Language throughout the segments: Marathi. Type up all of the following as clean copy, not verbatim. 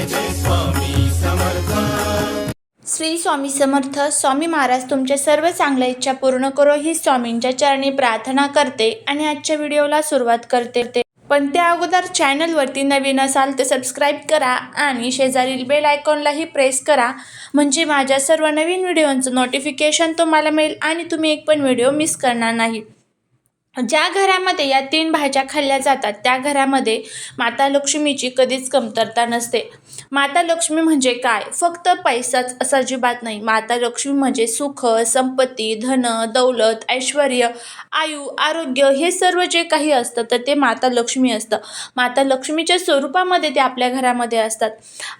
श्री स्वामी समर्थ. स्वामी महाराज तुमच्या सर्व चांगल्या इच्छा पूर्ण करो ही स्वामींच्या चरणी प्रार्थना करते आणि आजच्या व्हिडिओला सुरुवात करते. पण त्या अगोदर चॅनलवरती नवीन असाल तर सबस्क्राईब करा आणि शेजारील बेल आयकॉनलाही प्रेस करा, म्हणजे माझ्या सर्व नवीन व्हिडिओंचं नोटिफिकेशन तुम्हाला मिळेल आणि तुम्ही एक पण व्हिडिओ मिस करणार नाही. ज्या घरामध्ये या 3 भाज्या खाल्ल्या जातात त्या घरामध्ये माता लक्ष्मीची कधीच कमतरता नसते. माता लक्ष्मी म्हणजे काय? फक्त पैसाच असं अजिबात नाही. माता लक्ष्मी म्हणजे सुख, संपत्ती, धन, दौलत, ऐश्वर, आयु, आरोग्य हे सर्व जे काही असतं तर ते माता लक्ष्मी असतं. माता लक्ष्मीच्या स्वरूपामध्ये ते आपल्या घरामध्ये असतात.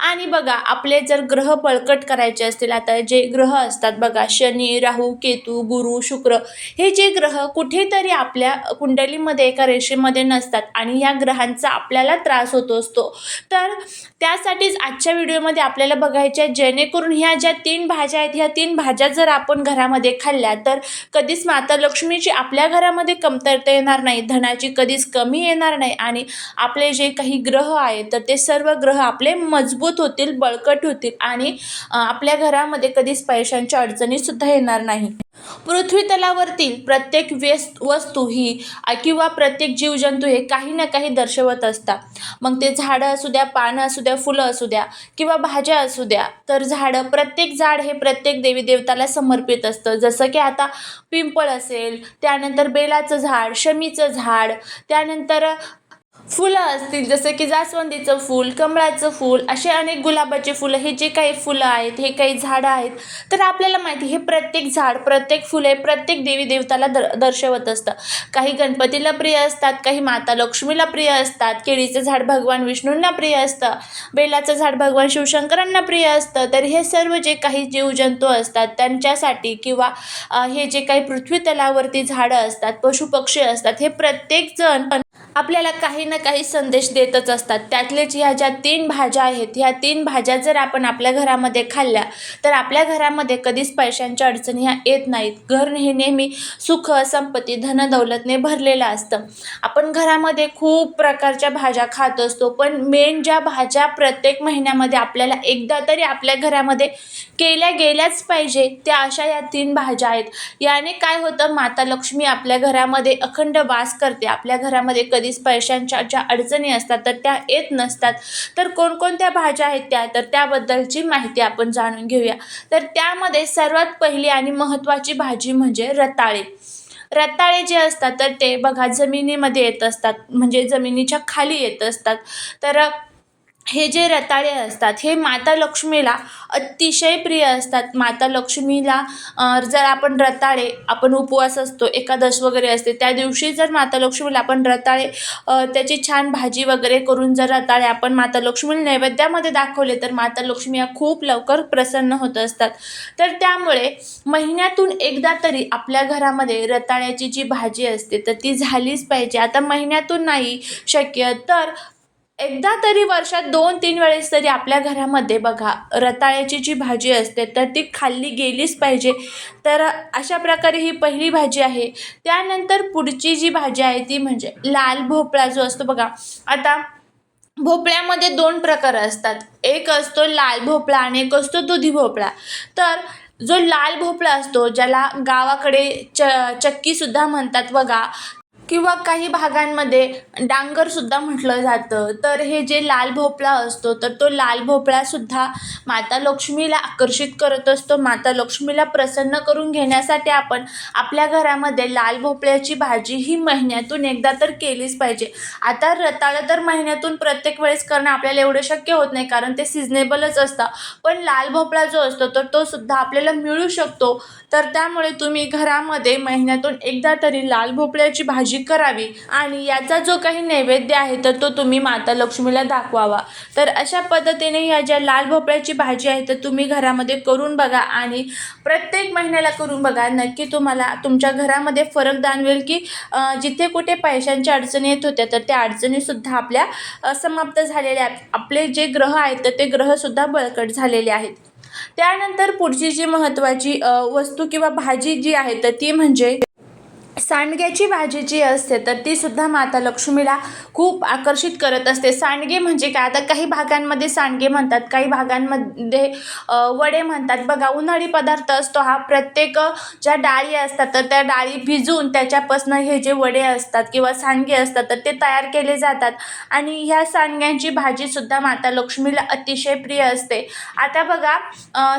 आणि बघा, आपले जर ग्रह बळकट करायचे असतील, आता जे ग्रह असतात बघा, शनी, राहू, केतू, गुरु, शुक्र, हे जे ग्रह कुठेतरी आपल्या कुंडलीमध्ये एका रेषेमध्ये नसतात आणि या ग्रहांचा आपल्याला त्रास होत असतो. तर त्यासाठीच आजच्या व्हिडिओमध्ये आपल्याला बघायच्या आहे, जेणेकरून ह्या ज्या 3 भाज्या आहेत, ह्या 3 भाज्या जर आपण घरामध्ये खाल्ल्या तर कधीच माता लक्ष्मीची आपल्या घरामध्ये कमतरता येणार नाही, धनाची कधीच कमी येणार नाही आणि आपले जे काही ग्रह आहेत तर ते सर्व ग्रह आपले मजबूत होतील, बळकट होतील आणि आपल्या घरामध्ये कधीच पैशांच्या अडचणीसुद्धा येणार नाही. पृथ्वी तलावरतील प्रत्येक वस्तू ही किंवा प्रत्येक जीवजंतू हे काही ना काही दर्शवत असतात. मग ते झाडं असू द्या, पानं असू द्या, फुलं असू द्या किंवा भाज्या असू द्या. तर प्रत्येक झाड हे प्रत्येक देवी देवताला समर्पित असतं. जसं की आता पिंपळ असेल, त्यानंतर बेलाचं झाड, शमीचं झाड, त्यानंतर फुलं असतील जसं की जास्वंदीचं फूल, कमळाचं फूल, असे अनेक गुलाबाचे फुलं, हे जे काही फुलं आहेत, हे काही झाडं आहेत, तर आपल्याला माहिती हे प्रत्येक झाड, प्रत्येक फुले प्रत्येक देवी देवताला दर्शवत असतं. काही गणपतीला प्रिय असतात, काही माता लक्ष्मीला प्रिय असतात. केळीचं झाड भगवान विष्णूंना प्रिय असतं, बेलाचं झाड भगवान शिवशंकरांना प्रिय असतं. तर हे सर्व जे काही जीवजंतू असतात त्यांच्यासाठी किंवा हे जे काही पृथ्वी तलावरती झाडं असतात, पशुपक्षी असतात, हे प्रत्येक जण आपल्याला काही ना काही संदेश देतच असतात. त्यातलेच ह्या ज्या 3 भाज्या आहेत, ह्या 3 भाज्या जर आपण आपल्या घरामध्ये खाल्ल्या तर आपल्या घरामध्ये कधीच पैशांच्या अडचणी ह्या येत नाहीत. घर हे नेहमी सुख, संपत्ती, धन, दौलतने भरलेलं असतं. आपण घरामध्ये खूप प्रकारच्या भाज्या खात असतो, पण मेन ज्या भाज्या प्रत्येक महिन्यामध्ये आपल्याला एकदा तरी आपल्या घरामध्ये केल्या गेल्याच पाहिजे, त्या अशा या 3 भाज्या आहेत. याने काय होतं, माता लक्ष्मी आपल्या घरामध्ये अखंड वास करते. आपल्या घरामध्ये कधीच पैशांच्या ज्या अडचणी असतात तर त्या येत नसतात. तर कोणकोणत्या भाज्या आहेत तर त्याबद्दलची माहिती आपण जाणून घेऊया. तर त्यामध्ये सर्वात पहिली आणि महत्त्वाची भाजी म्हणजे रताळे. रताळे जे असतात तर ते बघा जमिनीमध्ये येत असतात, म्हणजे जमिनीच्या खाली येत असतात. तर हे जे रताळे असतात हे माता लक्ष्मीला अतिशय प्रिय असतात. माता लक्ष्मीला जर आपण उपवास असतो, एकादश वगैरे असते, त्या दिवशी जर माता लक्ष्मीला आपण रताळे त्याची छान भाजी वगैरे करून जर रताळे आपण माता लक्ष्मीला नैवेद्यामध्ये दाखवले तर माता लक्ष्मी या खूप लवकर प्रसन्न होत असतात. तर त्यामुळे महिन्यातून एकदा तरी आपल्या घरामध्ये रताळ्याची जी भाजी असते तर ती झालीच पाहिजे. आता महिन्यातून नाही शक्य तर एकदा तरी वर्षात 2-3 वेळेस तरी आपल्या घरामध्ये बघा रताळ्याची जी भाजी असते तर ती खाल्ली गेलीच पाहिजे. तर अशा प्रकारे ही पहिली भाजी आहे. त्यानंतर पुढची जी भाजी आहे ती म्हणजे लाल भोपळा जो असतो बघा. आता भोपळ्यामध्ये 2 प्रकार असतात, एक असतो लाल भोपळा आणि एक असतो दुधी भोपळा. तर जो लाल भोपळा असतो, ज्याला गावाकडे चक्कीसुद्धा म्हणतात बघा, किंवा काही भागांमध्ये डांगरसुद्धा म्हटलं जातं. तर हे जे लाल भोपळा असतो तर तो लाल भोपळासुद्धा माता लक्ष्मीला आकर्षित करत असतो. माता लक्ष्मीला प्रसन्न करून घेण्यासाठी आपण आपल्या घरामध्ये लाल भोपळ्याची भाजी ही महिन्यातून एकदा तर केलीच पाहिजे. आता रताळं तर महिन्यातून प्रत्येक वेळेस करणं आपल्याला एवढं शक्य होत नाही, कारण ते सिजनेबलच असतं. पण लाल भोपळा जो असतो तर तो सुद्धा आपल्याला मिळू शकतो. तर त्यामुळे तुम्ही घरामध्ये महिन्यातून एकदा तरी लाल भोपळ्याची भाजी करावी आणि याचा जो काही नैवेद्य आहे तर तो तुम्ही माता लक्ष्मीला दाखवावा. तर अशा पद्धतीने ह्या ज्या लाल भोपळ्याची भाजी आहे तर तुम्ही घरामध्ये करून बघा आणि प्रत्येक महिन्याला करून बघा. नक्की तुम्हाला तुमच्या घरामध्ये फरक जाणवेल की जिथे कुठे पैशांच्या अडचणी येत होत्या तर त्या अडचणीसुद्धा आपल्या समाप्त झालेल्या आहेत. आपले जे ग्रह आहेत तर ते ग्रहसुद्धा बळकट झालेले आहेत. त्यानंतर पुढची जी महत्त्वाची वस्तू किंवा भाजी जी आहे तर ती म्हणजे सांडग्याची भाजी जी असते तर ती सुद्धा माता लक्ष्मीला खूप आकर्षित करत असते. सांडगे म्हणजे काय, आता काही भागांमध्ये सांडगे म्हणतात, काही भागांमध्ये वडे म्हणतात. बघा, उन्हाळी पदार्थ असतो हा. प्रत्येक ज्या डाळी असतात तर त्या डाळी भिजवून त्याच्यापासून हे जे वडे असतात किंवा सांडगे असतात तर ते तयार केले जातात आणि ह्या सांडग्यांची भाजीसुद्धा माता लक्ष्मीला अतिशय प्रिय असते. आता बघा,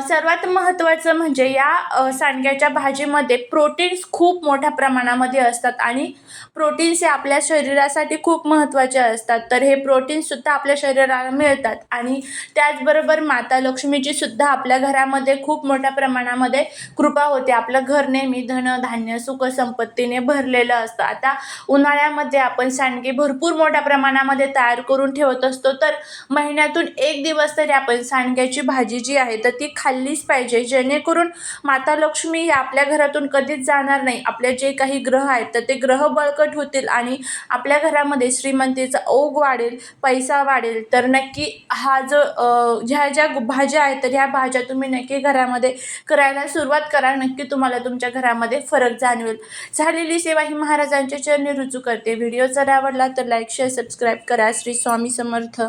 सर्वात महत्त्वाचं म्हणजे या सांडग्याच्या भाजीमध्ये प्रोटीन्स खूप मोठ्या प्रमाणामध्ये असतात आणि प्रोटीन्स हे आपल्या शरीरासाठी खूप महत्त्वाचे असतात. तर हे प्रोटीन्ससुद्धा आपल्या शरीराला मिळतात आणि त्याचबरोबर माता लक्ष्मीची सुद्धा आपल्या घरामध्ये खूप मोठ्या प्रमाणामध्ये कृपा होते. आपलं घर नेहमी धन धान्य सुख संपत्तीने भरलेलं असतं. आता उन्हाळ्यामध्ये आपण सांडगे भरपूर मोठ्या प्रमाणामध्ये तयार करून ठेवत असतो, तर महिन्यातून एक दिवस तरी आपण सांडग्याची भाजी जी आहे तर ती खाल्लीच पाहिजे, जेणेकरून माता लक्ष्मी ही आपल्या घरातून कधीच जाणार नाही. आपले जे काही ग्रह आहेत तर ते ग्रह बळकट होतील आणि आपल्या घरामध्ये श्रीमंतीचा ओघ वाढेल, पैसा वाढेल. तर नक्की हा जो ह्या ज्या भाज्या आहेत तर ह्या भाज्या तुम्ही नक्की घरामध्ये करायला सुरुवात करा. नक्की तुम्हाला तुमच्या घरामध्ये फरक जाणवेल. झालेली सेवा ही महाराजांच्या चरणी रुजू करते. व्हिडिओ जर आवडला तर लाईक शेअर सबस्क्राईब करा. श्री स्वामी समर्थ.